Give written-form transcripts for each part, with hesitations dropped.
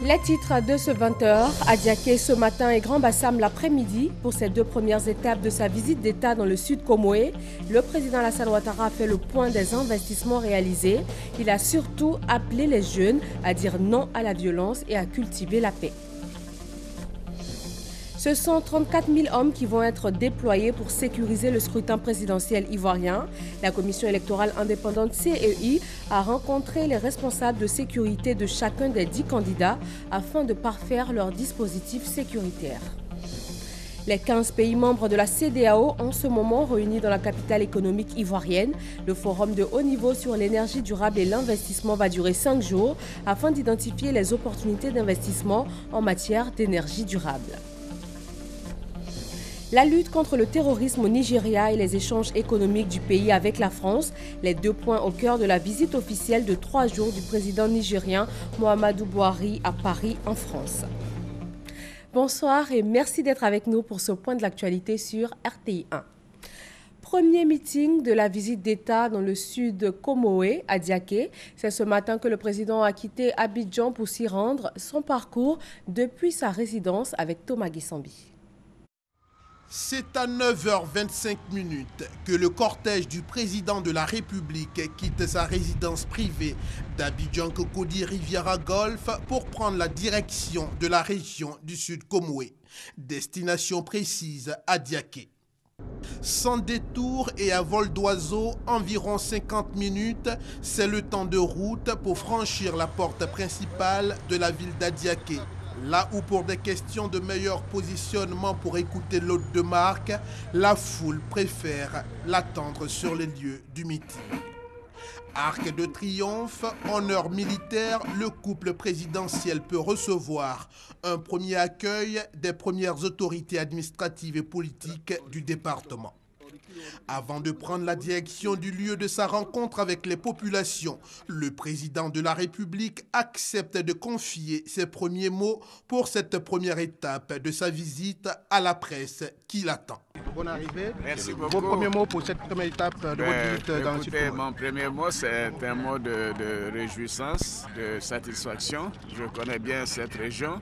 Les titres de ce 20h, Adiaké ce matin et Grand Bassam l'après-midi. Pour ces deux premières étapes de sa visite d'État dans le sud Comoé, le président Alassane Ouattara a fait le point des investissements réalisés. Il a surtout appelé les jeunes à dire non à la violence et à cultiver la paix. Ce sont 34 000 hommes qui vont être déployés pour sécuriser le scrutin présidentiel ivoirien. La commission électorale indépendante CEI a rencontré les responsables de sécurité de chacun des 10 candidats afin de parfaire leur dispositif sécuritaire. Les 15 pays membres de la CEDEAO en ce moment réunis dans la capitale économique ivoirienne. Le forum de haut niveau sur l'énergie durable et l'investissement va durer 5 jours afin d'identifier les opportunités d'investissement en matière d'énergie durable. La lutte contre le terrorisme au Nigeria et les échanges économiques du pays avec la France, les deux points au cœur de la visite officielle de 3 jours du président nigérien Muhammadu Buhari à Paris en France. Bonsoir et merci d'être avec nous pour ce point de l'actualité sur RTI 1. Premier meeting de la visite d'État dans le sud Comoé, à Diaké. C'est ce matin que le président a quitté Abidjan pour s'y rendre. Son parcours depuis sa résidence avec Thomas Guissambi. C'est à 9h25 que le cortège du président de la République quitte sa résidence privée d'Abidjan-Cocody-Riviera-Golf pour prendre la direction de la région du Sud Comoé. Destination précise à Diaké. Sans détour et à vol d'oiseau, environ 50 minutes, c'est le temps de route pour franchir la porte principale de la ville d'Adiaké. Là où pour des questions de meilleur positionnement pour écouter l'hôte de marque, la foule préfère l'attendre sur les lieux du meeting. Arc de triomphe, honneur militaire, le couple présidentiel peut recevoir un premier accueil des premières autorités administratives et politiques du département. Avant de prendre la direction du lieu de sa rencontre avec les populations, le président de la République accepte de confier ses premiers mots pour cette première étape de sa visite à la presse qui l'attend. Bonne arrivée. Merci beaucoup. Vos premiers mots pour cette première étape de votre visite dans le sud. Mon premier mot, c'est un mot de réjouissance, de satisfaction. Je connais bien cette région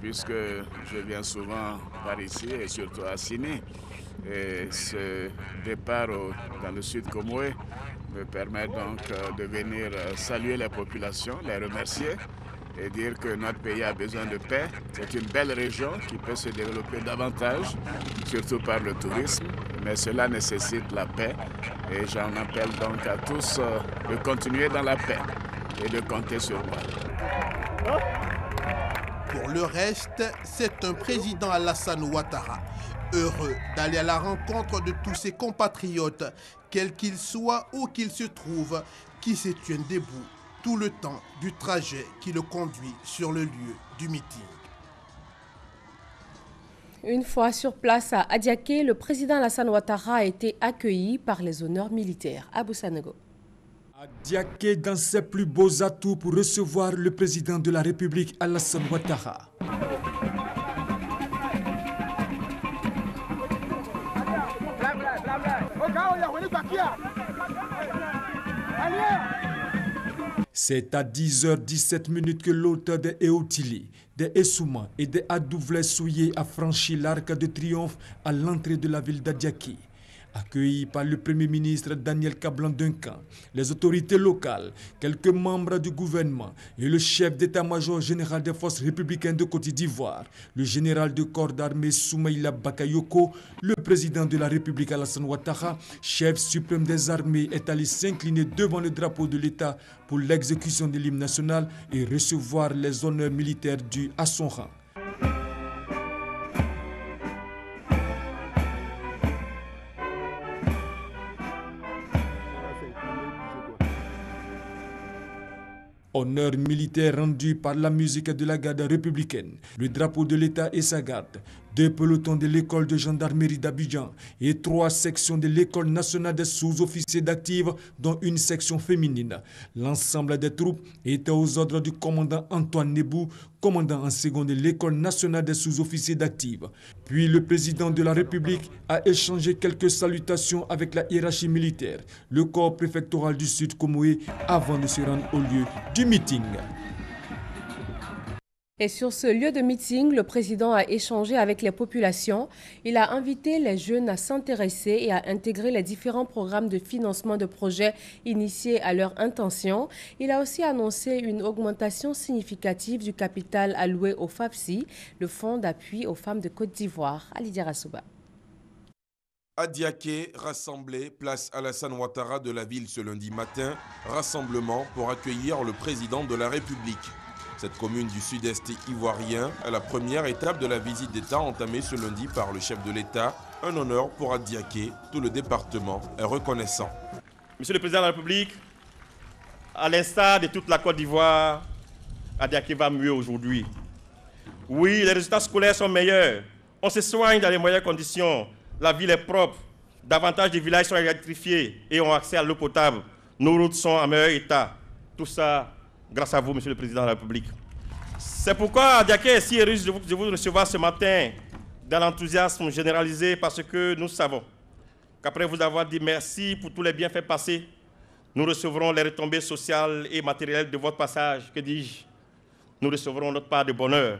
puisque je viens souvent par ici et surtout à Sini. Et ce départ dans le sud Comoé me permet donc de venir saluer les populations, les remercier et dire que notre pays a besoin de paix. C'est une belle région qui peut se développer davantage, surtout par le tourisme, mais cela nécessite la paix et j'en appelle donc à tous de continuer dans la paix et de compter sur moi. Pour le reste, c'est un président Alassane Ouattara, heureux d'aller à la rencontre de tous ses compatriotes, quels qu'ils soient ou qu'ils se trouvent, qui se tiennent debout tout le temps du trajet qui le conduit sur le lieu du meeting. Une fois sur place à Adiaké, le président Alassane Ouattara a été accueilli par les honneurs militaires. Abou Sanogo. Adiaké dans ses plus beaux atouts pour recevoir le président de la République Alassane Ouattara. C'est à 10h17 que l'auteur des Eotili, des Essouma et des Adouvlés Souillé a franchi l'arc de triomphe à l'entrée de la ville d'Adiaké. Accueilli par le Premier ministre Daniel Kablan-Duncan, les autorités locales, quelques membres du gouvernement et le chef d'état-major général des forces républicaines de Côte d'Ivoire, le général de corps d'armée Soumaïla Bakayoko, le président de la République Alassane Ouattara, chef suprême des armées, est allé s'incliner devant le drapeau de l'État pour l'exécution de l'hymne national et recevoir les honneurs militaires dus à son rang. Honneur militaire rendu par la musique de la garde républicaine, le drapeau de l'État et sa garde, 2 pelotons de l'école de gendarmerie d'Abidjan et 3 sections de l'école nationale des sous-officiers d'active, dont une section féminine. L'ensemble des troupes était aux ordres du commandant Antoine Nebou, commandant en second de l'école nationale des sous-officiers d'active. Puis le président de la République a échangé quelques salutations avec la hiérarchie militaire, le corps préfectoral du Sud Comoé, avant de se rendre au lieu du meeting. Et sur ce lieu de meeting, le président a échangé avec les populations. Il a invité les jeunes à s'intéresser et à intégrer les différents programmes de financement de projets initiés à leur intention. Il a aussi annoncé une augmentation significative du capital alloué au FAFSI, le Fonds d'appui aux femmes de Côte d'Ivoire. Alidia Rassouba. À Diaké, rassemblé, place Alassane Ouattara de la ville ce lundi matin, rassemblement pour accueillir le président de la République. Cette commune du sud-est ivoirien est la première étape de la visite d'État entamée ce lundi par le chef de l'État. Un honneur pour Adiaké, tout le département est reconnaissant. Monsieur le Président de la République, à l'instar de toute la Côte d'Ivoire, Adiaké va mieux aujourd'hui. Oui, les résultats scolaires sont meilleurs. On se soigne dans les meilleures conditions. La ville est propre. Davantage de villages sont électrifiés et ont accès à l'eau potable. Nos routes sont en meilleur état. Tout ça grâce à vous, Monsieur le Président de la République. C'est pourquoi Adiaké est si heureux de vous recevoir ce matin dans l'enthousiasme généralisé parce que nous savons qu'après vous avoir dit merci pour tous les bienfaits passés, nous recevrons les retombées sociales et matérielles de votre passage. Que dis-je? Nous recevrons notre part de bonheur.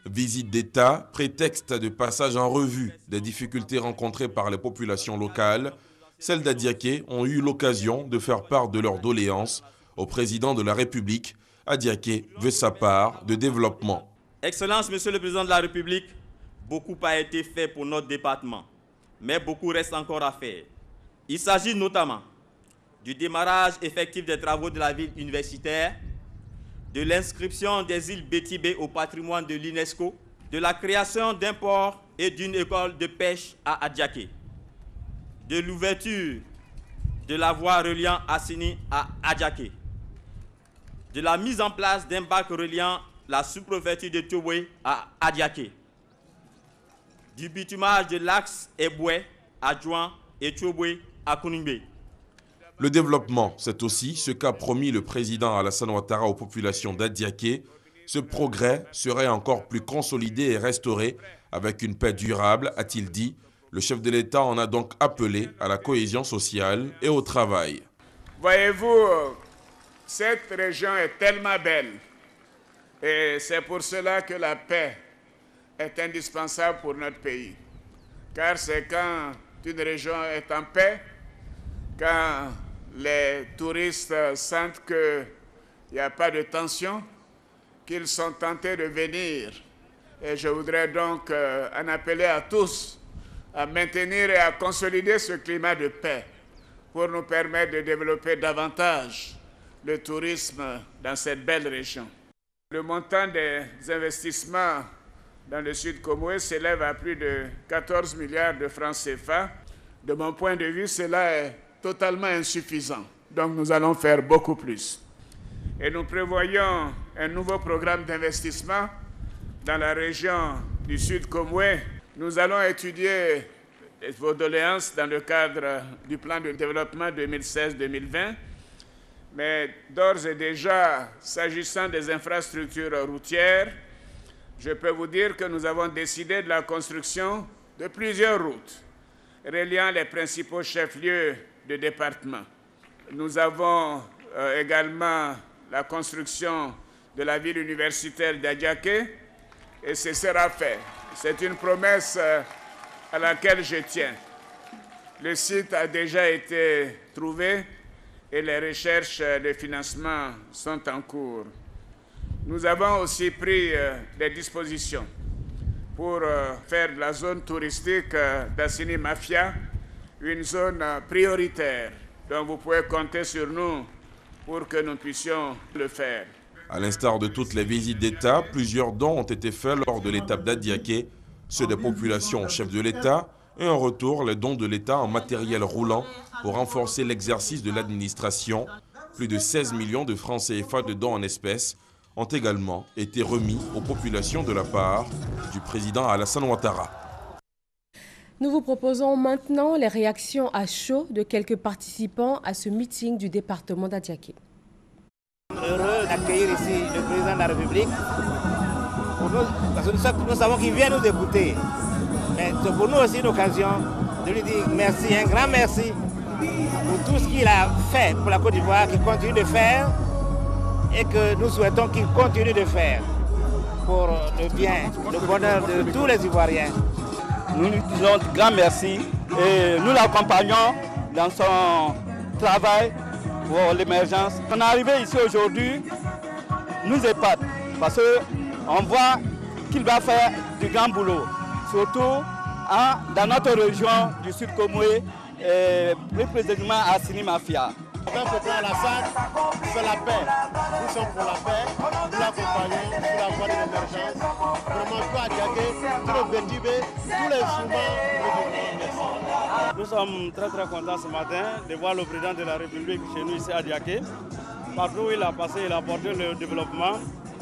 Visite d'État, prétexte de passage en revue des difficultés rencontrées par les populations locales. Celles d'Adiaké ont eu l'occasion de faire part de leurs doléances au président de la République. Adiaké veut sa part de développement. Excellence, Monsieur le Président de la République, beaucoup a été fait pour notre département, mais beaucoup reste encore à faire. Il s'agit notamment du démarrage effectif des travaux de la ville universitaire, de l'inscription des îles Bétibé au patrimoine de l'UNESCO, de la création d'un port et d'une école de pêche à Adiaké, de l'ouverture de la voie reliant Assini à Adiaké, de la mise en place d'un bac reliant la sous-préfecture de Tchoboué à Adiaké, du bitumage de l'axe Eboué à Djouan et Tchoboué à Kouningbe. Le développement, c'est aussi ce qu'a promis le président Alassane Ouattara aux populations d'Adiaké. Ce progrès serait encore plus consolidé et restauré avec une paix durable, a-t-il dit. Le chef de l'État en a donc appelé à la cohésion sociale et au travail. Voyez-vous, cette région est tellement belle et c'est pour cela que la paix est indispensable pour notre pays. Car c'est quand une région est en paix, quand les touristes sentent qu'il n'y a pas de tension, qu'ils sont tentés de venir. Et je voudrais donc en appeler à tous à maintenir et à consolider ce climat de paix pour nous permettre de développer davantage le tourisme dans cette belle région. Le montant des investissements dans le Sud Comoé s'élève à plus de 14 milliards de francs CFA. De mon point de vue, cela est totalement insuffisant. Donc nous allons faire beaucoup plus. Et nous prévoyons un nouveau programme d'investissement dans la région du Sud Comoé. Nous allons étudier vos doléances dans le cadre du plan de développement 2016-2020. Mais d'ores et déjà, s'agissant des infrastructures routières, je peux vous dire que nous avons décidé de la construction de plusieurs routes reliant les principaux chefs-lieux de département. Nous avons également la construction de la ville universitaire d'Adiaké et ce sera fait. C'est une promesse à laquelle je tiens. Le site a déjà été trouvé et les recherches de financement sont en cours. Nous avons aussi pris des dispositions pour faire de la zone touristique d'Assini Mafia une zone prioritaire. Donc vous pouvez compter sur nous pour que nous puissions le faire. À l'instar de toutes les visites d'État, plusieurs dons ont été faits lors de l'étape d'Adiaké, ceux des populations au chef de l'État, et en retour les dons de l'État en matériel roulant pour renforcer l'exercice de l'administration. Plus de 16 millions de francs CFA de dons en espèces ont également été remis aux populations de la part du président Alassane Ouattara. Nous vous proposons maintenant les réactions à chaud de quelques participants à ce meeting du département d'Adiaké. Heureux d'accueillir ici le président de la République. Parce que nous savons qu'il vient nous écouter. Mais c'est pour nous aussi une occasion de lui dire merci, un grand merci pour tout ce qu'il a fait pour la Côte d'Ivoire, qu'il continue de faire et que nous souhaitons qu'il continue de faire. pour le bien, le bonheur de tous les Ivoiriens. Nous lui disons grand merci et nous l'accompagnons dans son travail pour l'émergence. On est arrivé ici aujourd'hui, nous épate parce qu'on voit qu'il va faire du grand boulot, surtout dans notre région du Sud Comoé, plus précisément à Sini Mafia. Le président Alassane, c'est la paix. Nous sommes pour la paix, nous l'accompagnons sur la voie de l'émergence. Vraiment, tout à Diaké, tout le Bétibé, tous les soumans. Nous sommes très contents ce matin de voir le président de la République chez nous ici à Diaké. Partout où il a passé, il a apporté le développement.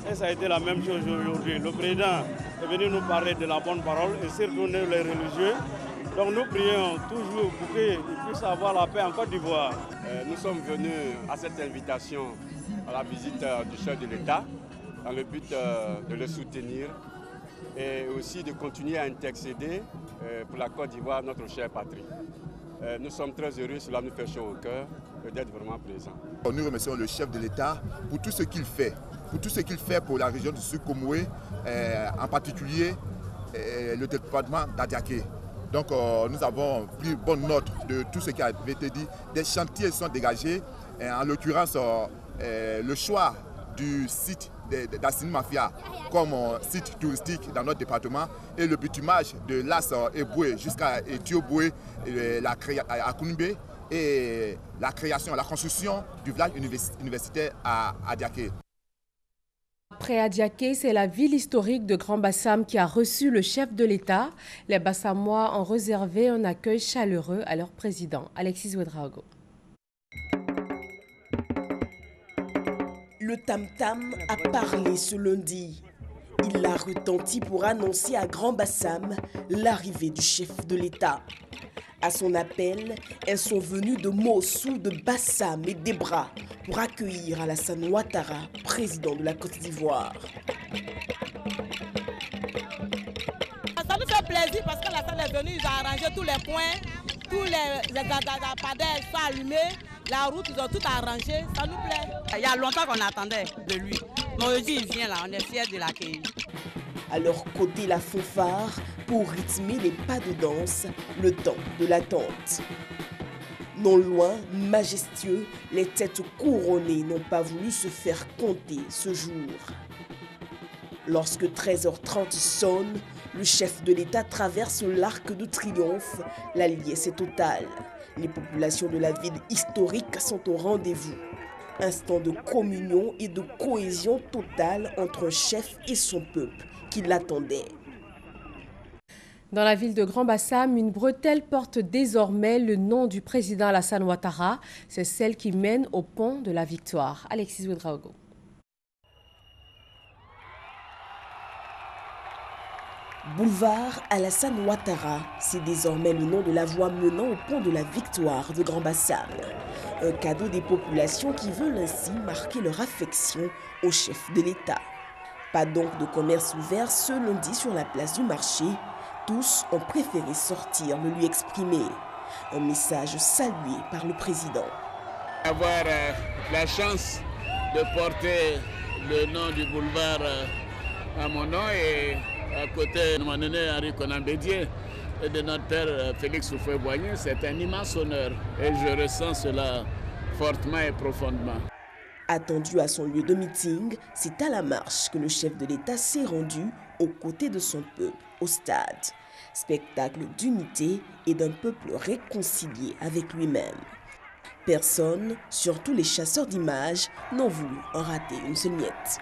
Et ça a été la même chose aujourd'hui. Le président est venu nous parler de la bonne parole et surtout nous les religieux. Donc nous prions toujours pour qu'ils puissent avoir la paix en Côte d'Ivoire. Nous sommes venus à cette invitation à la visite du chef de l'État dans le but de le soutenir et aussi de continuer à intercéder pour la Côte d'Ivoire, notre chère patrie. Nous sommes très heureux, cela nous fait chaud au cœur d'être vraiment présents. Nous remercions le chef de l'État pour tout ce qu'il fait, pour la région du Sud Comoé, en particulier le département d'Adiaké. Donc nous avons pris bonne note de tout ce qui avait été dit. Des chantiers sont dégagés, en l'occurrence le choix du site d'Assini Mafia comme site touristique dans notre département et le bitumage de l'As Eboué jusqu'à Etioboué à Kounoubé et la construction du village universitaire à Adiaké. Après Adiaké, c'est la ville historique de Grand Bassam qui a reçu le chef de l'État. Les Bassamois ont réservé un accueil chaleureux à leur président, Alexis Ouedraogo. Le tam-tam a parlé ce lundi. Il a retenti pour annoncer à Grand Bassam l'arrivée du chef de l'État. À son appel, elles sont venues de Mossou, de Bassam et d'Ebra pour accueillir Alassane Ouattara, président de la Côte d'Ivoire. Ça nous fait plaisir parce qu'Alassane est venu, ils ont arrangé tous les points, tous les padelles sont allumés, la route, ils ont tout arrangé, ça nous plaît. Il y a longtemps qu'on attendait de lui. Mais aujourd'hui, il vient là, on est fiers de l'accueillir. À leur côté, la fanfare pour rythmer les pas de danse, le temps de l'attente. Non loin, majestueux, les têtes couronnées n'ont pas voulu se faire compter ce jour. Lorsque 13h30 sonne, le chef de l'État traverse l'Arc de Triomphe. La liesse est totale. Les populations de la ville historique sont au rendez-vous. Instant de communion et de cohésion totale entre un chef et son peuple qui l'attendait. Dans la ville de Grand Bassam, une bretelle porte désormais le nom du président Alassane Ouattara. C'est celle qui mène au pont de la Victoire. Alexis Ouedraogo. Boulevard Alassane Ouattara, c'est désormais le nom de la voie menant au pont de la Victoire de Grand Bassam. Un cadeau des populations qui veulent ainsi marquer leur affection au chef de l'État. Pas donc de commerce ouvert ce lundi sur la place du marché. Tous ont préféré sortir le lui exprimer. Un message salué par le président. Avoir la chance de porter le nom du boulevard à mon nom et à côté de mon aîné Henri Konan Bédié et de notre père Félix Houphouët-Boigny, c'est un immense honneur et je ressens cela fortement et profondément. Attendu à son lieu de meeting, c'est à la marche que le chef de l'État s'est rendu aux côtés de son peuple au stade. Spectacle d'unité et d'un peuple réconcilié avec lui-même. Personne, surtout les chasseurs d'images, n'ont voulu en rater une seule miette.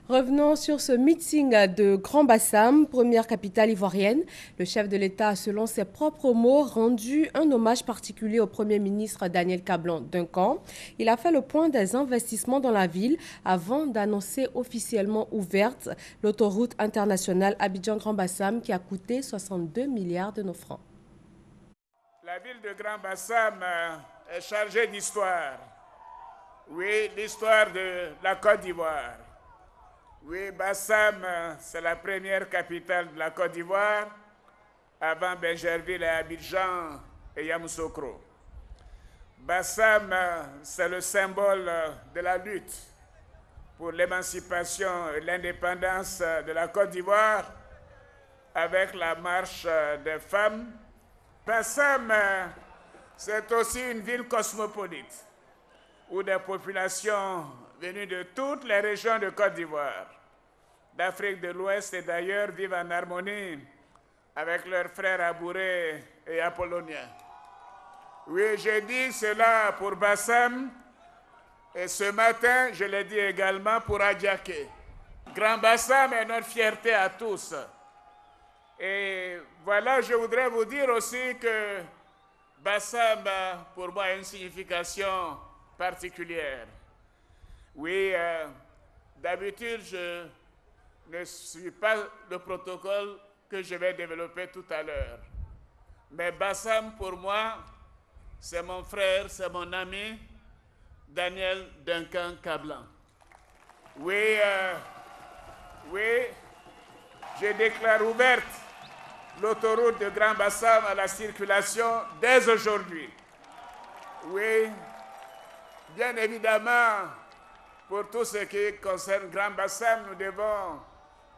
Revenons sur ce meeting de Grand Bassam, première capitale ivoirienne. Le chef de l'État a, selon ses propres mots, rendu un hommage particulier au Premier ministre Daniel Kablan-Duncan. Il a fait le point des investissements dans la ville avant d'annoncer officiellement ouverte l'autoroute internationale Abidjan-Grand Bassam qui a coûté 62 milliards de nos francs. La ville de Grand Bassam est chargée d'histoire. Oui, l'histoire de la Côte d'Ivoire. Oui, Bassam, c'est la première capitale de la Côte d'Ivoire, avant Benjerville et Abidjan et Yamoussoukro. Bassam, c'est le symbole de la lutte. pour l'émancipation et l'indépendance de la Côte d'Ivoire avec la marche des femmes. Bassam, c'est aussi une ville cosmopolite où des populations venues de toutes les régions de Côte d'Ivoire, d'Afrique de l'Ouest et d'ailleurs vivent en harmonie avec leurs frères abourés et apolloniens. Oui, j'ai dit cela pour Bassam et ce matin, je l'ai dit également pour Adiaké. Grand Bassam est notre fierté à tous. Et voilà, je voudrais vous dire aussi que Bassam, pour moi, a une signification particulière. Oui, d'habitude, je ne suis pas le protocole que je vais développer tout à l'heure. Mais Bassam, pour moi, c'est mon frère, c'est mon ami, Daniel Duncan Kablan. Oui, je déclare ouverte l'autoroute de Grand Bassam à la circulation dès aujourd'hui. Oui, bien évidemment, pour tout ce qui concerne Grand Bassam, nous devons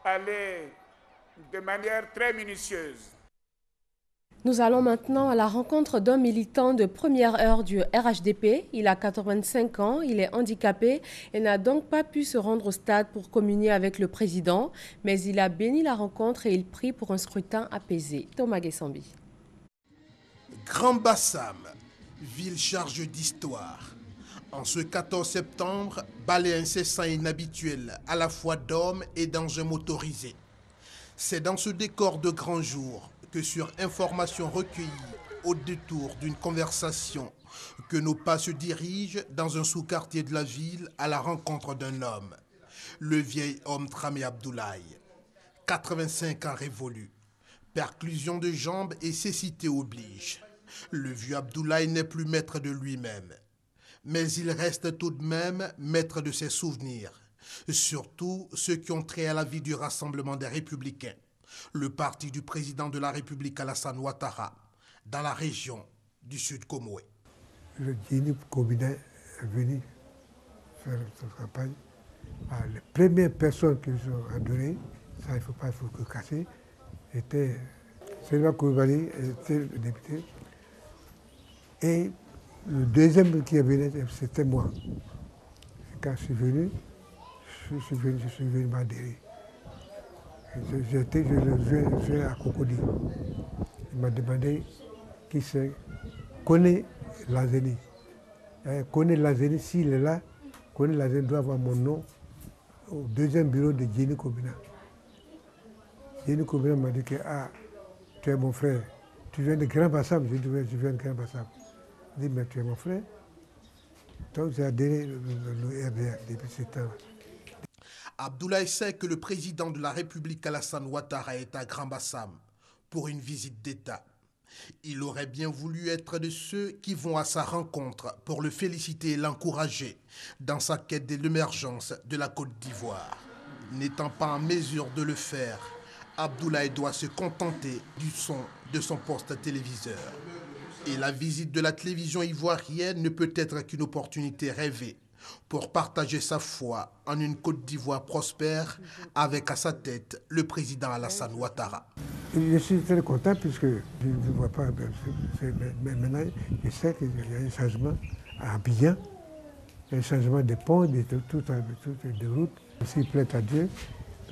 aller de manière très minutieuse. Nous allons maintenant à la rencontre d'un militant de première heure du RHDP. Il a 85 ans, il est handicapé et n'a donc pas pu se rendre au stade pour communier avec le président. Mais il a béni la rencontre et il prie pour un scrutin apaisé. Thomas Gessambi. Grand Bassam, ville chargée d'histoire. En ce 14 septembre, balai incessant et inhabituel, à la fois d'hommes et d'engins motorisés. C'est dans ce décor de grand jour que sur informations recueillies au détour d'une conversation, que nos pas se dirigent dans un sous-quartier de la ville à la rencontre d'un homme, le vieil homme Tramé Abdoulaye. 85 ans révolus, perclusion de jambes et cécité oblige. Le vieux Abdoulaye n'est plus maître de lui-même, mais il reste tout de même maître de ses souvenirs, surtout ceux qui ont trait à la vie du Rassemblement des Républicains, le parti du président de la République Alassane Ouattara, dans la région du Sud Comoé. Le Djini Kobina est venu faire sa campagne. Les premières personnes qui ont adoré, ça il ne faut pas que casser, étaient Selma Koulibaly, était le député. Et le deuxième qui est venu, c'était moi. Quand je suis venu m'adhérer. J'étais à Cocody. Il m'a demandé qui c'est, connaît Lazeni. Connaît Lazeni, s'il est là, connaît Lazeni doit avoir mon nom au deuxième bureau de Djini Kobina. Djini Kobina m'a dit que tu es mon frère, tu viens de Grand Bassam. Je dis je viens de Grand Bassam. Il dit mais tu es mon frère. Donc j'ai adhéré le RDA depuis ce temps. Abdoulaye sait que le président de la République Alassane Ouattara est à Grand Bassam pour une visite d'État. Il aurait bien voulu être de ceux qui vont à sa rencontre pour le féliciter et l'encourager dans sa quête de l'émergence de la Côte d'Ivoire. N'étant pas en mesure de le faire, Abdoulaye doit se contenter du son de son poste téléviseur. Et la visite de la télévision ivoirienne ne peut être qu'une opportunité rêvée pour partager sa foi en une Côte d'Ivoire prospère avec à sa tête le président Alassane Ouattara. Je suis très content puisque je ne vois pas, mais maintenant je sais qu'il y a un changement à Abidjan, un changement des ponts, de routes. S'il plaît à Dieu,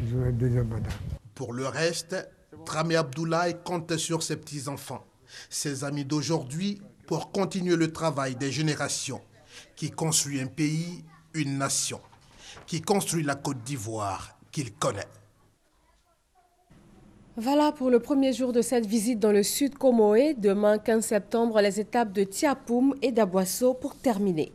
j'aurai un deuxième mandat. Pour le reste, Tramé Abdoulaye compte sur ses petits-enfants, ses amis d'aujourd'hui, pour continuer le travail des générations qui construit un pays, une nation, qui construit la Côte d'Ivoire qu'il connaît. Voilà pour le premier jour de cette visite dans le Sud Comoé. Demain, 15 septembre, les étapes de Tiapoum et d'Aboisseau pour terminer.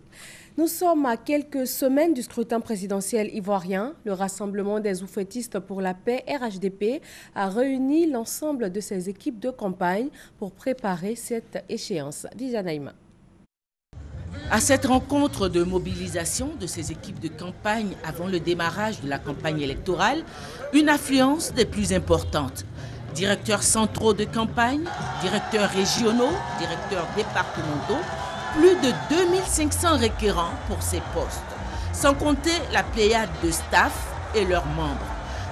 Nous sommes à quelques semaines du scrutin présidentiel ivoirien. Le Rassemblement des oufettistes pour la paix, RHDP, a réuni l'ensemble de ses équipes de campagne pour préparer cette échéance. Dijanaïma. À cette rencontre de mobilisation de ces équipes de campagne avant le démarrage de la campagne électorale, une affluence des plus importantes. Directeurs centraux de campagne, directeurs régionaux, directeurs départementaux, plus de 2500 requérants pour ces postes. sans compter la pléiade de staff et leurs membres.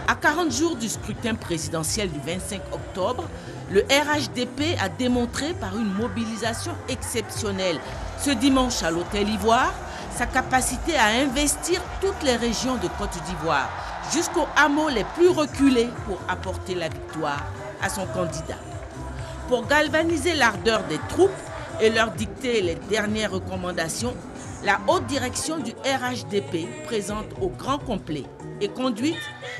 À 40 jours du scrutin présidentiel du 25 octobre, le RHDP a démontré par une mobilisation exceptionnelle ce dimanche à l'Hôtel Ivoire sa capacité à investir toutes les régions de Côte d'Ivoire jusqu'aux hameaux les plus reculés pour apporter la victoire à son candidat. Pour galvaniser l'ardeur des troupes et leur dicter les dernières recommandations, la haute direction du RHDP, présente au grand complet, est conduite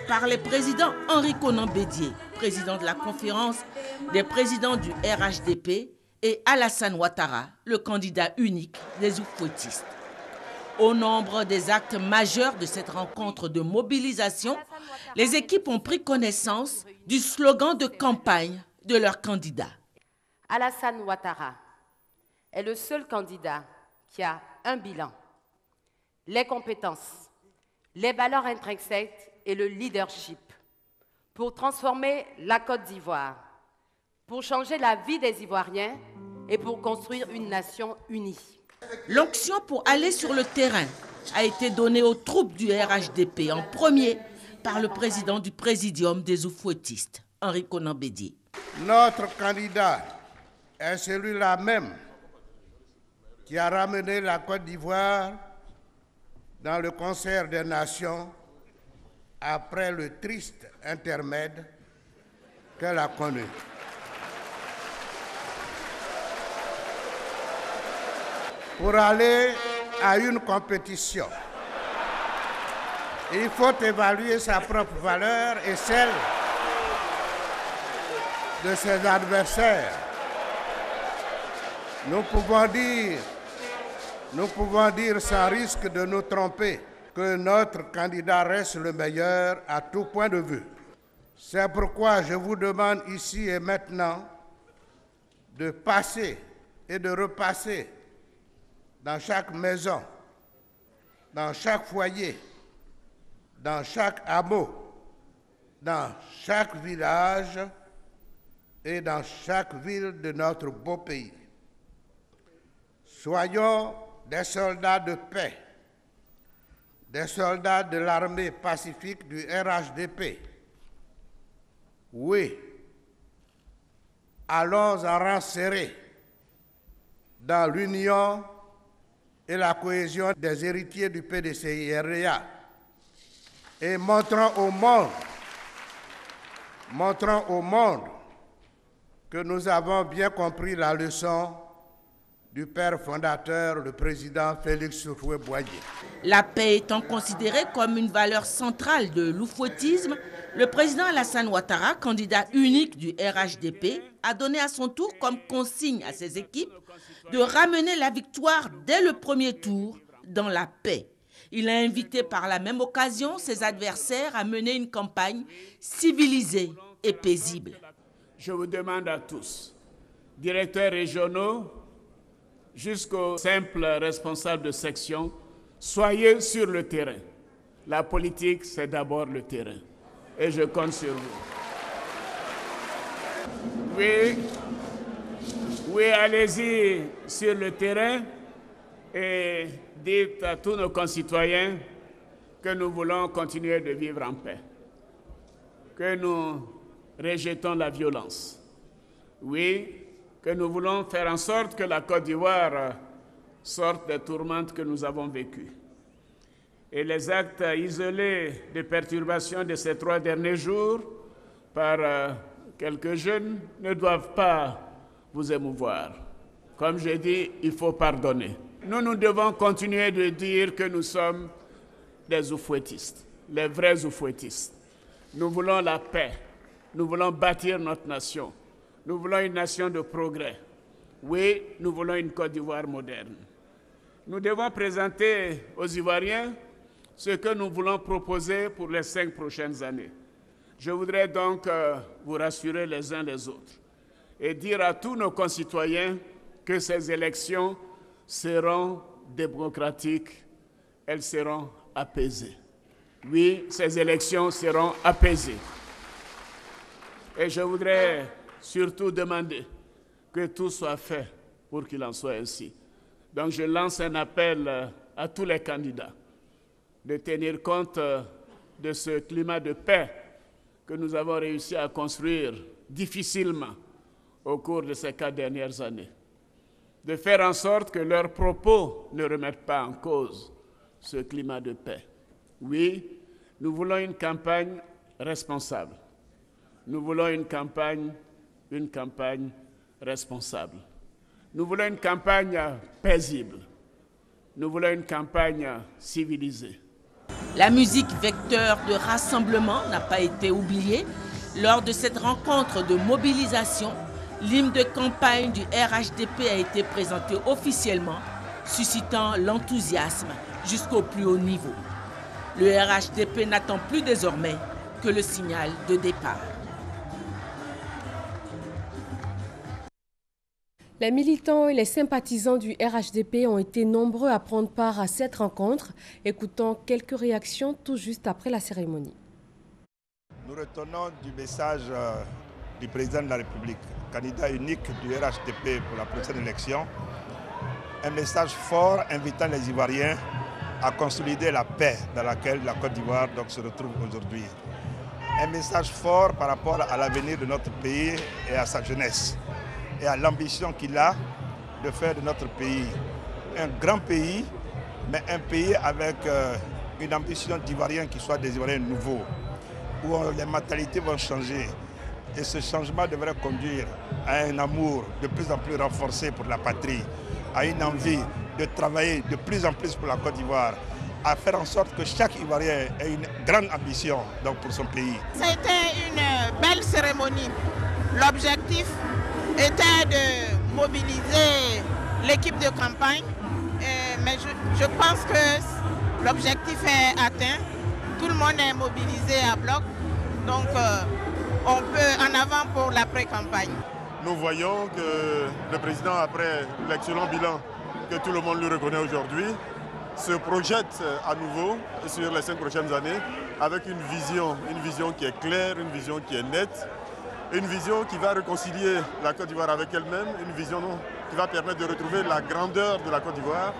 par les présidents Henri Konan Bédié, président de la conférence des présidents du RHDP, et Alassane Ouattara, le candidat unique des oufouettistes. Au nombre des actes majeurs de cette rencontre de mobilisation, les équipes ont pris connaissance du slogan de campagne de leur candidat. Alassane Ouattara est le seul candidat qui a un bilan, les compétences, les valeurs intrinsèques et le leadership pour transformer la Côte d'Ivoire, pour changer la vie des Ivoiriens et pour construire une nation unie. L'onction pour aller sur le terrain a été donnée aux troupes du RHDP en premier par le président du Présidium des oufouettistes, Henri Konan Bédié. Notre candidat est celui-là même qui a ramené la Côte d'Ivoire dans le concert des nations après le triste intermède qu'elle a connu. Pour aller à une compétition, il faut évaluer sa propre valeur et celle de ses adversaires. Nous pouvons dire sans risque de nous tromper que notre candidat reste le meilleur à tout point de vue. C'est pourquoi je vous demande ici et maintenant de passer et de repasser dans chaque maison, dans chaque foyer, dans chaque hameau, dans chaque village et dans chaque ville de notre beau pays. Soyons des soldats de paix, des soldats de l'armée pacifique du RHDP. Oui, allons en rang serré dans l'union et la cohésion des héritiers du PDCI-RDA et montrons au monde que nous avons bien compris la leçon du père fondateur, le président Félix Houphouët-Boigny. La paix étant considérée comme une valeur centrale de l'oufouettisme, le président Alassane Ouattara, candidat unique du RHDP, a donné à son tour comme consigne à ses équipes de ramener la victoire dès le premier tour dans la paix. Il a invité par la même occasion ses adversaires à mener une campagne civilisée et paisible. Je vous demande à tous, directeurs régionaux, jusqu'aux simples responsables de section, soyez sur le terrain. La politique, c'est d'abord le terrain. Et je compte sur vous. Oui, allez-y sur le terrain et dites à tous nos concitoyens que nous voulons continuer de vivre en paix, que nous rejetons la violence. Oui, que nous voulons faire en sorte que la Côte d'Ivoire sorte des tourmentes que nous avons vécues. Et les actes isolés de perturbation de ces 3 derniers jours par quelques jeunes ne doivent pas vous émouvoir. Comme j'ai dit, il faut pardonner. Nous devons continuer de dire que nous sommes des oufouettistes, les vrais oufouettistes. Nous voulons la paix, nous voulons bâtir notre nation. Nous voulons une nation de progrès. Oui, nous voulons une Côte d'Ivoire moderne. Nous devons présenter aux Ivoiriens ce que nous voulons proposer pour les 5 prochaines années. Je voudrais donc vous rassurer les uns les autres et dire à tous nos concitoyens que ces élections seront démocratiques, elles seront apaisées. Oui, ces élections seront apaisées. Et je voudrais surtout demander que tout soit fait pour qu'il en soit ainsi. Donc je lance un appel à tous les candidats de tenir compte de ce climat de paix que nous avons réussi à construire difficilement au cours de ces 4 dernières années. De faire en sorte que leurs propos ne remettent pas en cause ce climat de paix. Oui, nous voulons une campagne responsable. Nous voulons une campagne responsable. Nous voulons une campagne paisible. Nous voulons une campagne civilisée. La musique vecteur de rassemblement n'a pas été oubliée. Lors de cette rencontre de mobilisation, l'hymne de campagne du RHDP a été présenté officiellement, suscitant l'enthousiasme jusqu'au plus haut niveau. Le RHDP n'attend plus désormais que le signal de départ. Les militants et les sympathisants du RHDP ont été nombreux à prendre part à cette rencontre. Écoutons quelques réactions tout juste après la cérémonie. Nous retenons du message du président de la République, candidat unique du RHDP pour la prochaine élection, un message fort invitant les Ivoiriens à consolider la paix dans laquelle la Côte d'Ivoire se retrouve aujourd'hui. Un message fort par rapport à l'avenir de notre pays et à sa jeunesse, et à l'ambition qu'il a de faire de notre pays un grand pays, mais un pays avec une ambition d'Ivoiriens qui soit des Ivoiriens nouveaux, où les mentalités vont changer. Et ce changement devrait conduire à un amour de plus en plus renforcé pour la patrie, à une envie de travailler de plus en plus pour la Côte d'Ivoire, à faire en sorte que chaque Ivoirien ait une grande ambition pour son pays. C'était une belle cérémonie. L'objectif était de mobiliser l'équipe de campagne, mais je pense que l'objectif est atteint. Tout le monde est mobilisé à bloc, donc on peut en avant pour l'après-campagne. Nous voyons que le président, après l'excellent bilan que tout le monde lui reconnaît aujourd'hui, se projette à nouveau sur les 5 prochaines années avec une vision qui est claire, une vision qui est nette, une vision qui va réconcilier la Côte d'Ivoire avec elle-même, une vision qui va permettre de retrouver la grandeur de la Côte d'Ivoire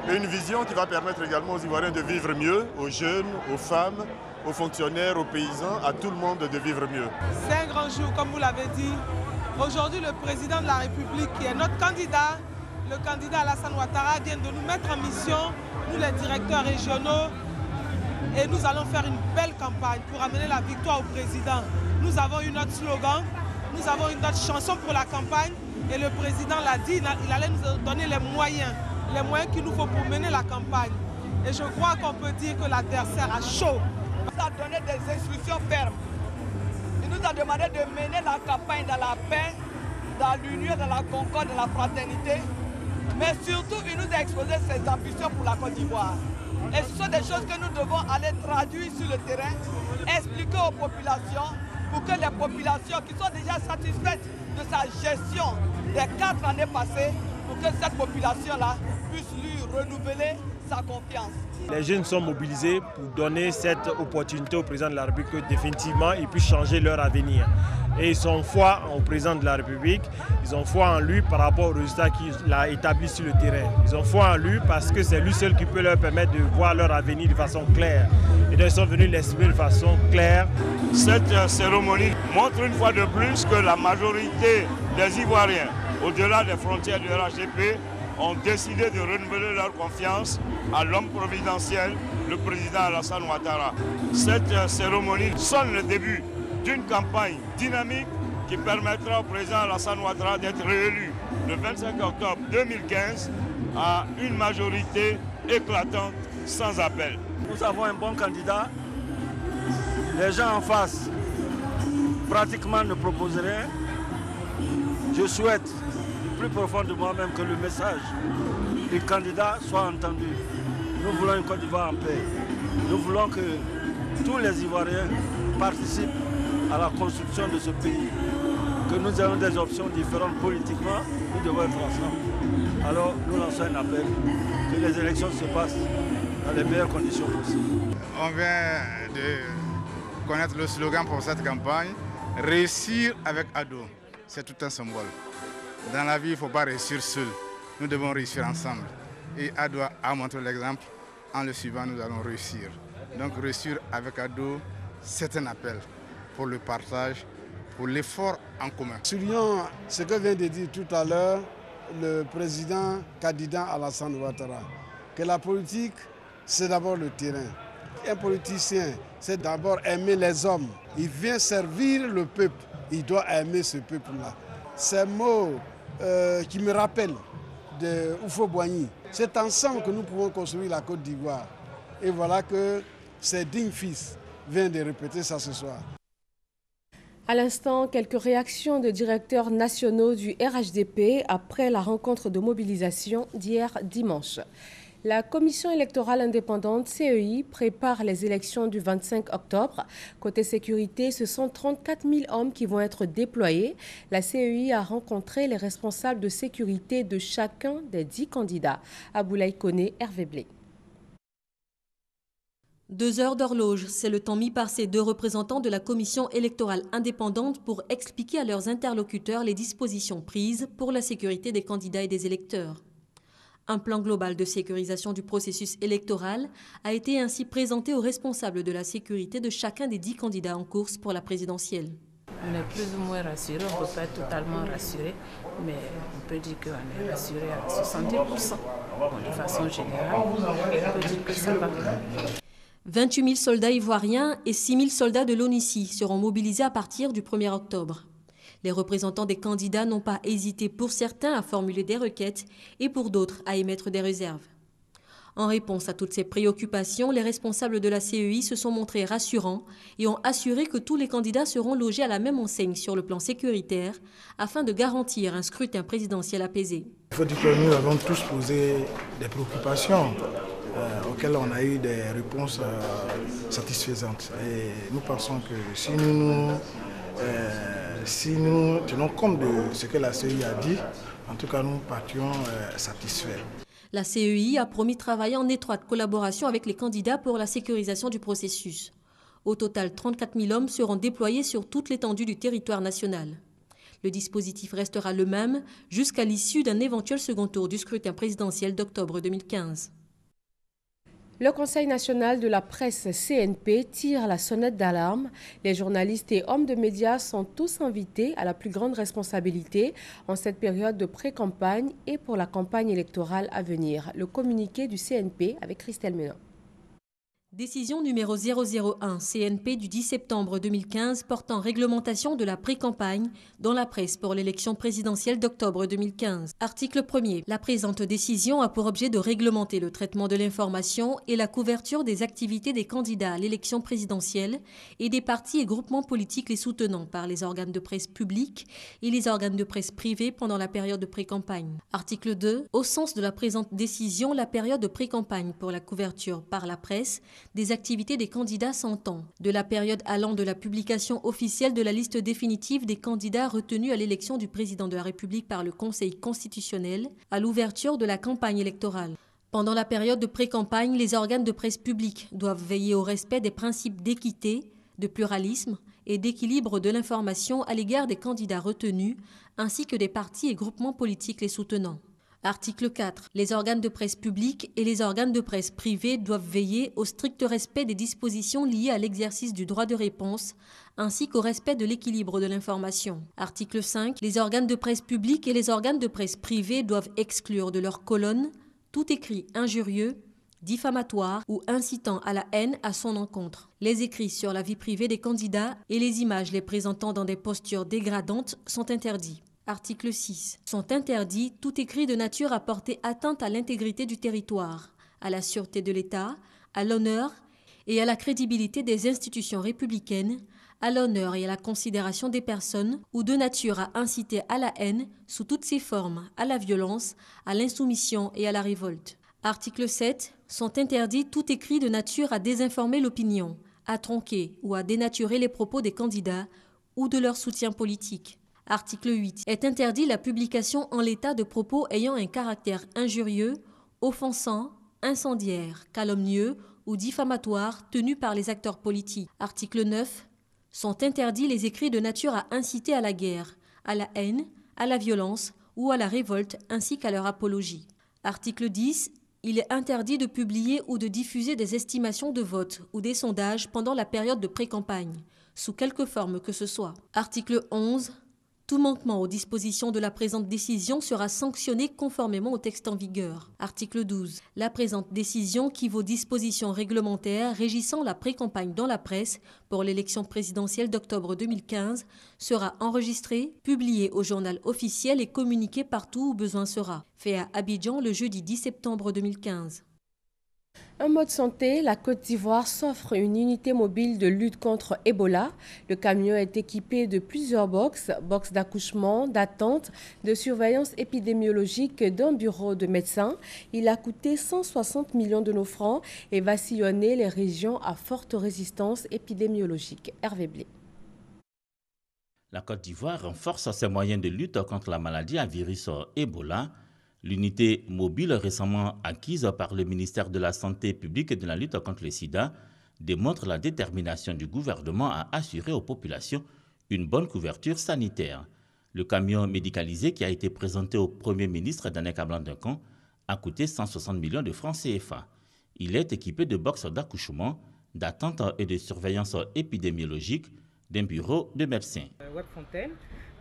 et une vision qui va permettre également aux Ivoiriens de vivre mieux, aux jeunes, aux femmes, aux fonctionnaires, aux paysans, à tout le monde de vivre mieux. C'est un grand jour, comme vous l'avez dit. Aujourd'hui, le président de la République, qui est notre candidat, le candidat Alassane Ouattara, vient de nous mettre en mission, nous les directeurs régionaux, et nous allons faire une belle campagne pour amener la victoire au président. Nous avons eu notre slogan, nous avons eu notre chanson pour la campagne, et le président l'a dit, il allait nous donner les moyens qu'il nous faut pour mener la campagne. Et je crois qu'on peut dire que l'adversaire a chaud. Il nous a donné des instructions fermes. Il nous a demandé de mener la campagne dans la paix, dans l'union, dans la concorde, dans la fraternité. Mais surtout, il nous a exposé ses ambitions pour la Côte d'Ivoire. Et ce sont des choses que nous devons aller traduire sur le terrain, expliquer aux populations, pour que les populations qui sont déjà satisfaites de sa gestion des 4 années passées, pour que cette population-là puisse lui renouveler sa confiance. Les jeunes sont mobilisés pour donner cette opportunité au président de la République que définitivement ils puissent changer leur avenir. Et ils ont foi au président de la République, ils ont foi en lui par rapport aux résultats qu'il a établis sur le terrain. Ils ont foi en lui parce que c'est lui seul qui peut leur permettre de voir leur avenir de façon claire. Et donc ils sont venus l'exprimer de façon claire. Cette cérémonie montre une fois de plus que la majorité des Ivoiriens, au-delà des frontières du RHDP, ont décidé de renouveler leur confiance à l'homme providentiel, le président Alassane Ouattara. Cette cérémonie sonne le début d'une campagne dynamique qui permettra au président Alassane Ouattara d'être réélu le 25 octobre 2015 à une majorité éclatante sans appel. Nous avons un bon candidat. Les gens en face pratiquement ne proposent rien. Je souhaite du plus profond de moi-même que le message du candidat soit entendu. Nous voulons une Côte d'Ivoire en paix. Nous voulons que tous les Ivoiriens participent à la construction de ce pays. Que nous ayons des options différentes politiquement, nous devons être ensemble. Alors nous lançons un appel, que les élections se passent dans les meilleures conditions possibles. On vient de connaître le slogan pour cette campagne, réussir avec Ado. C'est tout un symbole. Dans la vie, il ne faut pas réussir seul. Nous devons réussir ensemble. Et Ado a montré l'exemple. en le suivant, nous allons réussir. Donc réussir avec ADO, c'est un appel pour le partage, pour l'effort en commun. Soulignons ce que vient de dire tout à l'heure le président candidat Alassane Ouattara, que la politique, c'est d'abord le terrain. Un politicien, c'est d'abord aimer les hommes. Il vient servir le peuple, il doit aimer ce peuple-là. Ces mots qui me rappellent de Houphouët-Boigny, c'est ensemble que nous pouvons construire la Côte d'Ivoire. Et voilà que ces dignes fils viennent de répéter ça ce soir. À l'instant, quelques réactions de directeurs nationaux du RHDP après la rencontre de mobilisation d'hier dimanche. La commission électorale indépendante CEI prépare les élections du 25 octobre. Côté sécurité, ce sont 34 000 hommes qui vont être déployés. La CEI a rencontré les responsables de sécurité de chacun des 10 candidats. Aboulaye Koné, Hervé Blé. 2 heures d'horloge, c'est le temps mis par ces 2 représentants de la commission électorale indépendante pour expliquer à leurs interlocuteurs les dispositions prises pour la sécurité des candidats et des électeurs. Un plan global de sécurisation du processus électoral a été ainsi présenté aux responsables de la sécurité de chacun des 10 candidats en course pour la présidentielle. On est plus ou moins rassuré, on ne peut pas être totalement rassuré, mais on peut dire qu'on est rassuré à 70%. Bon, de façon générale, on peut dire que ça va. 28 000 soldats ivoiriens et 6 000 soldats de l'ONUCI seront mobilisés à partir du 1er octobre. Les représentants des candidats n'ont pas hésité pour certains à formuler des requêtes et pour d'autres à émettre des réserves. En réponse à toutes ces préoccupations, les responsables de la CEI se sont montrés rassurants et ont assuré que tous les candidats seront logés à la même enseigne sur le plan sécuritaire afin de garantir un scrutin présidentiel apaisé. Il faut dire que nous avons tous posé des préoccupations auxquelles on a eu des réponses satisfaisantes. Et nous pensons que si nous tenons compte de ce que la CEI a dit, en tout cas nous partions satisfaits. La CEI a promis de travailler en étroite collaboration avec les candidats pour la sécurisation du processus. Au total, 34 000 hommes seront déployés sur toute l'étendue du territoire national. Le dispositif restera le même jusqu'à l'issue d'un éventuel second tour du scrutin présidentiel d'octobre 2015. Le Conseil national de la presse CNP tire la sonnette d'alarme. Les journalistes et hommes de médias sont tous invités à la plus grande responsabilité en cette période de pré-campagne et pour la campagne électorale à venir. Le communiqué du CNP avec Christelle Menon. Décision numéro 001 CNP du 10 septembre 2015 portant réglementation de la pré-campagne dans la presse pour l'élection présidentielle d'octobre 2015. Article 1er. La présente décision a pour objet de réglementer le traitement de l'information et la couverture des activités des candidats à l'élection présidentielle et des partis et groupements politiques les soutenant par les organes de presse publics et les organes de presse privés pendant la période de pré-campagne. Article 2. Au sens de la présente décision, la période de pré-campagne pour la couverture par la presse des activités des candidats s'entend, de la période allant de la publication officielle de la liste définitive des candidats retenus à l'élection du président de la République par le Conseil constitutionnel à l'ouverture de la campagne électorale. Pendant la période de pré-campagne, les organes de presse publics doivent veiller au respect des principes d'équité, de pluralisme et d'équilibre de l'information à l'égard des candidats retenus, ainsi que des partis et groupements politiques les soutenant. Article 4. Les organes de presse publics et les organes de presse privés doivent veiller au strict respect des dispositions liées à l'exercice du droit de réponse, ainsi qu'au respect de l'équilibre de l'information. Article 5. Les organes de presse publics et les organes de presse privés doivent exclure de leurs colonnes tout écrit injurieux, diffamatoire ou incitant à la haine à son encontre. Les écrits sur la vie privée des candidats et les images les présentant dans des postures dégradantes sont interdits. Article 6. Sont interdits tout écrit de nature à porter atteinte à l'intégrité du territoire, à la sûreté de l'État, à l'honneur et à la crédibilité des institutions républicaines, à l'honneur et à la considération des personnes ou de nature à inciter à la haine sous toutes ses formes, à la violence, à l'insoumission et à la révolte. Article 7. Sont interdits tout écrit de nature à désinformer l'opinion, à tronquer ou à dénaturer les propos des candidats ou de leur soutien politique. Article 8. Est interdit la publication en l'état de propos ayant un caractère injurieux, offensant, incendiaire, calomnieux ou diffamatoire tenus par les acteurs politiques. Article 9. Sont interdits les écrits de nature à inciter à la guerre, à la haine, à la violence ou à la révolte ainsi qu'à leur apologie. Article 10. Il est interdit de publier ou de diffuser des estimations de vote ou des sondages pendant la période de pré-campagne, sous quelque forme que ce soit. Article 11. Tout manquement aux dispositions de la présente décision sera sanctionné conformément au texte en vigueur. Article 12. La présente décision, qui vaut dispositions réglementaires régissant la pré-campagne dans la presse pour l'élection présidentielle d'octobre 2015, sera enregistrée, publiée au journal officiel et communiquée partout où besoin sera. Fait à Abidjan le jeudi 10 septembre 2015. Un mot de santé, la Côte d'Ivoire s'offre une unité mobile de lutte contre Ebola. Le camion est équipé de plusieurs box d'accouchement, d'attente, de surveillance épidémiologique, d'un bureau de médecins. Il a coûté 160 millions de nos francs et va sillonner les régions à forte résistance épidémiologique. Hervé Blé. La Côte d'Ivoire renforce ses moyens de lutte contre la maladie à virus Ebola. L'unité mobile récemment acquise par le ministère de la Santé publique et de la lutte contre le sida démontre la détermination du gouvernement à assurer aux populations une bonne couverture sanitaire. Le camion médicalisé qui a été présenté au Premier ministre Danek Ablandankan a coûté 160 millions de francs CFA. Il est équipé de box d'accouchement, d'attente et de surveillance épidémiologique, d'un bureau de médecins. Webfontaine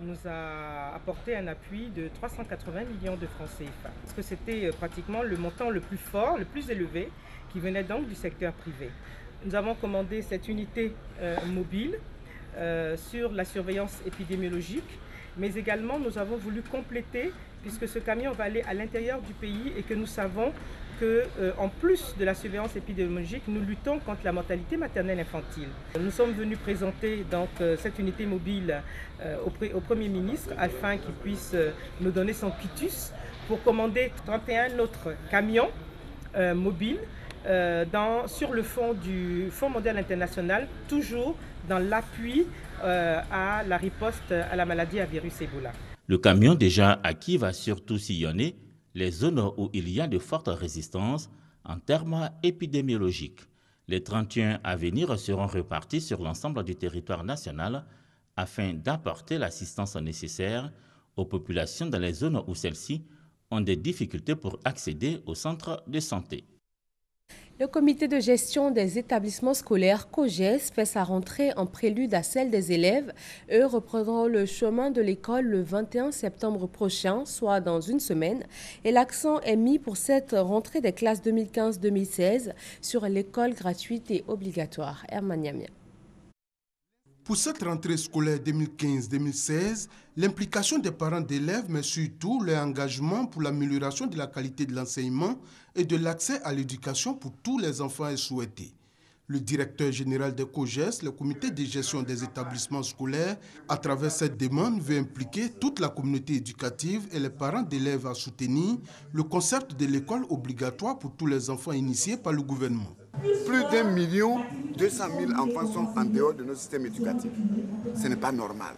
nous a apporté un appui de 380 millions de francs CFA. Parce que c'était pratiquement le montant le plus fort, le plus élevé, qui venait donc du secteur privé. Nous avons commandé cette unité mobile sur la surveillance épidémiologique, mais également nous avons voulu compléter, puisque ce camion va aller à l'intérieur du pays et que nous savons qu'en plus de la surveillance épidémiologique, nous luttons contre la mortalité maternelle infantile. Nous sommes venus présenter donc cette unité mobile au Premier ministre afin qu'il puisse nous donner son quitus pour commander 31 autres camions mobiles sur le fond du Fonds mondial international, toujours dans l'appui à la riposte à la maladie à virus Ebola. Le camion déjà acquis va surtout sillonner les zones où il y a de fortes résistances en termes épidémiologiques. Les 31 à venir seront repartis sur l'ensemble du territoire national afin d'apporter l'assistance nécessaire aux populations dans les zones où celles-ci ont des difficultés pour accéder aux centres de santé. Le comité de gestion des établissements scolaires COGES fait sa rentrée en prélude à celle des élèves. Eux reprendront le chemin de l'école le 21 septembre prochain, soit dans une semaine. Et l'accent est mis pour cette rentrée des classes 2015-2016 sur l'école gratuite et obligatoire. Herman Niamia. Pour cette rentrée scolaire 2015-2016, l'implication des parents d'élèves, mais surtout leur engagement pour l'amélioration de la qualité de l'enseignement et de l'accès à l'éducation pour tous les enfants est souhaité. Le directeur général de COGES, le comité de gestion des établissements scolaires, à travers cette demande, veut impliquer toute la communauté éducative et les parents d'élèves à soutenir le concept de l'école obligatoire pour tous les enfants initiés par le gouvernement. Plus d'1 200 000 enfants sont en dehors de notre système éducatif. Ce n'est pas normal.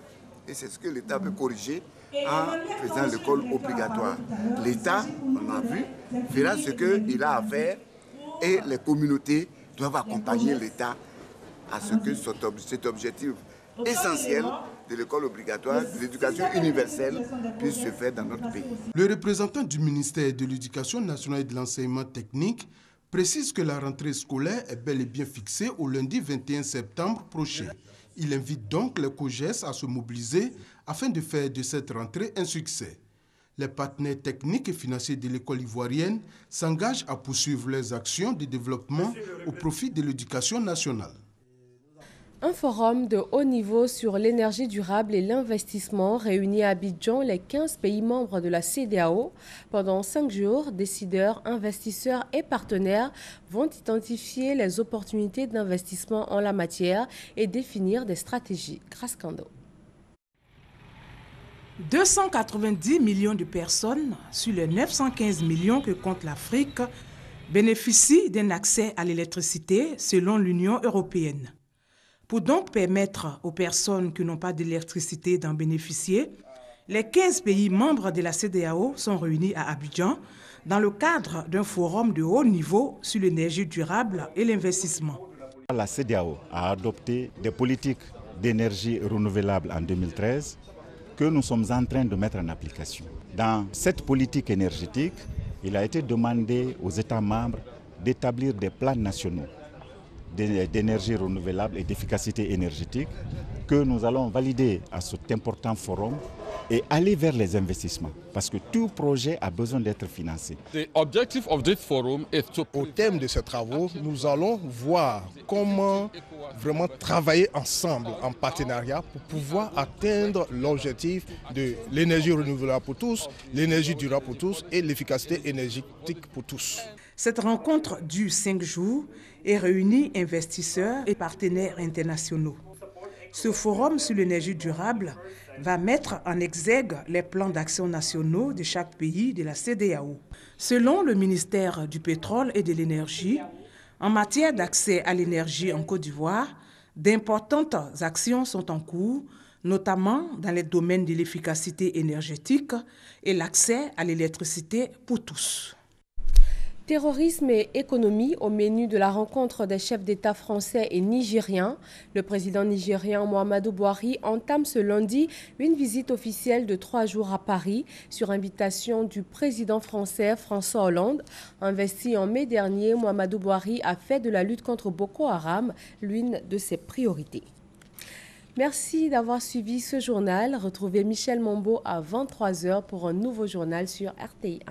Et c'est ce que l'État veut corriger en faisant l'école obligatoire. L'État, on a vu, fera ce qu'il a à faire et les communautés doivent accompagner l'État à ce que cet objectif essentiel de l'école obligatoire, de l'éducation universelle, puisse se faire dans notre pays. Le représentant du ministère de l'Éducation nationale et de l'enseignement technique précise que la rentrée scolaire est bel et bien fixée au lundi 21 septembre prochain. Il invite donc les COGES à se mobiliser afin de faire de cette rentrée un succès. Les partenaires techniques et financiers de l'école ivoirienne s'engagent à poursuivre leurs actions de développement au profit de l'éducation nationale. Un forum de haut niveau sur l'énergie durable et l'investissement réunit à Abidjan les 15 pays membres de la CEDEAO. Pendant 5 jours, décideurs, investisseurs et partenaires vont identifier les opportunités d'investissement en la matière et définir des stratégies. Grâce Kando. 290 millions de personnes sur les 915 millions que compte l'Afrique bénéficient d'un accès à l'électricité selon l'Union européenne. Pour donc permettre aux personnes qui n'ont pas d'électricité d'en bénéficier, les 15 pays membres de la CEDEAO sont réunis à Abidjan dans le cadre d'un forum de haut niveau sur l'énergie durable et l'investissement. La CEDEAO a adopté des politiques d'énergie renouvelable en 2013 que nous sommes en train de mettre en application. Dans cette politique énergétique, il a été demandé aux États membres d'établir des plans nationaux d'énergie renouvelable et d'efficacité énergétique que nous allons valider à cet important forum et aller vers les investissements parce que tout projet a besoin d'être financé. Au thème de ces travaux, nous allons voir comment vraiment travailler ensemble en partenariat pour pouvoir atteindre l'objectif de l'énergie renouvelable pour tous, l'énergie durable pour tous et l'efficacité énergétique pour tous. Cette rencontre dure 5 jours et réunit investisseurs et partenaires internationaux. Ce forum sur l'énergie durable va mettre en exergue les plans d'action nationaux de chaque pays de la CEDEAO. Selon le ministère du Pétrole et de l'Énergie, en matière d'accès à l'énergie en Côte d'Ivoire, d'importantes actions sont en cours, notamment dans les domaines de l'efficacité énergétique et l'accès à l'électricité pour tous. Terrorisme et économie au menu de la rencontre des chefs d'État français et nigériens. Le président nigérien Muhammadu Buhari entame ce lundi une visite officielle de 3 jours à Paris sur invitation du président français François Hollande. Investi en mai dernier, Muhammadu Buhari a fait de la lutte contre Boko Haram l'une de ses priorités. Merci d'avoir suivi ce journal. Retrouvez Michel Mombo à 23h pour un nouveau journal sur RTI1.